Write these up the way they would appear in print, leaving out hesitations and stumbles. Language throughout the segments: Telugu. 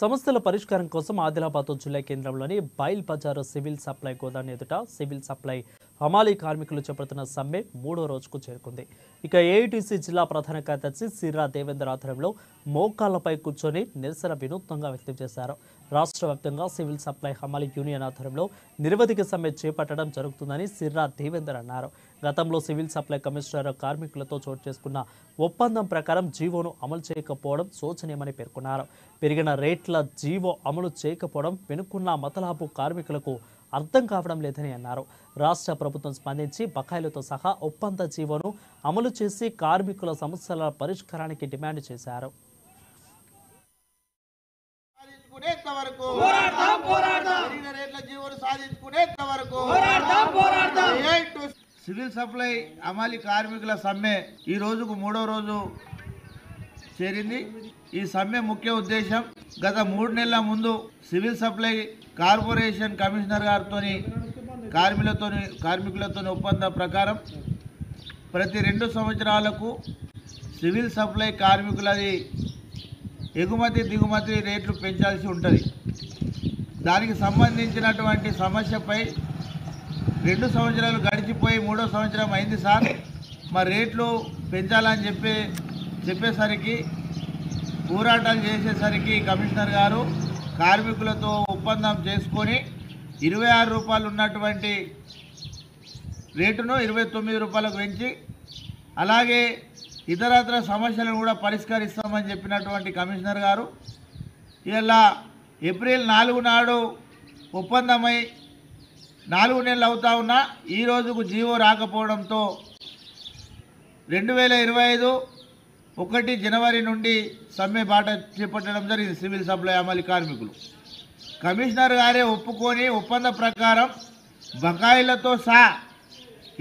సమస్యల పరిష్కారం కోసం ఆదిలాబాద్ జిల్లా కేంద్రంలోని బైల్ బజారు సివిల్ సప్లై గోదాం ఎదుట సివిల్ సప్లై హమాలీ కార్మికులు చేపడుతున్న సమ్మె 3వ రోజుకు చేరుకుంది. ఇక ఏఐటీసీ జిల్లా ప్రధాన కార్యదర్శి సిర్రా దేవేందర్ ఆధ్వర్యంలో మోకాళ్లపై కూర్చొని నిరసన వినూత్నంగా వ్యక్తం చేశారు. రాష్ట్ర వ్యాప్తంగా సివిల్ సప్లై హమాలీ యూనియన్ ఆధ్వర్యంలో నిరవధిక సమ్మె చేపట్టడం జరుగుతుందని సిర్రా దేవేందర్ అన్నారు. గతంలో సివిల్ సప్లై కమిషనర్ కార్మికులతో చోటు చేసుకున్న ఒప్పందం ప్రకారం జీవోను అమలు చేయకపోవడం శోచనీయమని పేర్కొన్నారు. పెరిగిన రేట్ల జీవో అమలు చేయకపోవడం వెనుకున్న మతలాపు కార్మికులకు అర్థం కావడం లేదని అన్నారు. రాష్ట్ర ప్రభుత్వం స్పందించి బకాయిలతో సహా ఒప్పంద జీవోను అమలు చేసి కార్మికుల సమస్యల పరిష్కారానికి డిమాండ్ చేశారు. సివిల్ సప్లై అమలు కార్మికుల సమ్మె ఈ రోజుకు 3వ రోజు చేరింది. ఈ సమ్మె ముఖ్య ఉద్దేశం గత 3 నెలల ముందు సివిల్ సప్లై కార్పొరేషన్ కమిషనర్ గారితో కార్మికులతో ఒప్పందం ప్రకారం ప్రతి 2 సంవత్సరాలకు సివిల్ సప్లై కార్మికులది ఎగుమతి దిగుమతి రేట్లు పెంచాల్సి ఉంటుంది. దానికి సంబంధించినటువంటి సమస్యపై 2 సంవత్సరాలు గడిచిపోయి 3వ సంవత్సరం అయింది సార్, మా రేట్లు పెంచాలని చెప్పేసరికి పోరాటాలు చేసేసరికి కమిషనర్ గారు కార్మికులతో ఒప్పందం చేసుకొని 26 రూపాయలు ఉన్నటువంటి రేటును 29 రూపాయలకు పెంచి అలాగే ఇతరత్ర సమస్యలను కూడా పరిష్కరిస్తామని చెప్పినటువంటి కమిషనర్ గారు ఇలా ఏప్రిల్ 4 నాడు ఒప్పందమై 4 నెలలు అవుతా ఉన్నా ఈ రోజుకు జీవో రాకపోవడంతో 2025 1 జనవరి నుండి సమ్మె బాట చేపట్టడం జరిగింది. సివిల్ సప్లై అమలు కార్మికులు కమిషనర్ గారే ఒప్పుకొని ఒప్పంద ప్రకారం బకాయిలతో సహా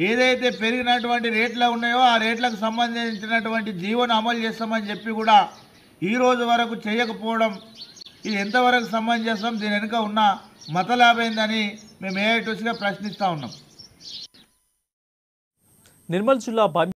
ఏదైతే పెరిగినటువంటి రేట్లు ఉన్నాయో ఆ రేట్లకు సంబంధించినటువంటి జీవోను అమలు చేస్తామని చెప్పి కూడా ఈ రోజు వరకు చేయకపోవడం ఇది ఎంతవరకు సమంజసం, దీని వెనుక ఉన్న మతలాభైందని మేము ఏఐటీసీగా ప్రశ్నిస్తూ ఉన్నాం. నిర్మల్ జిల్లా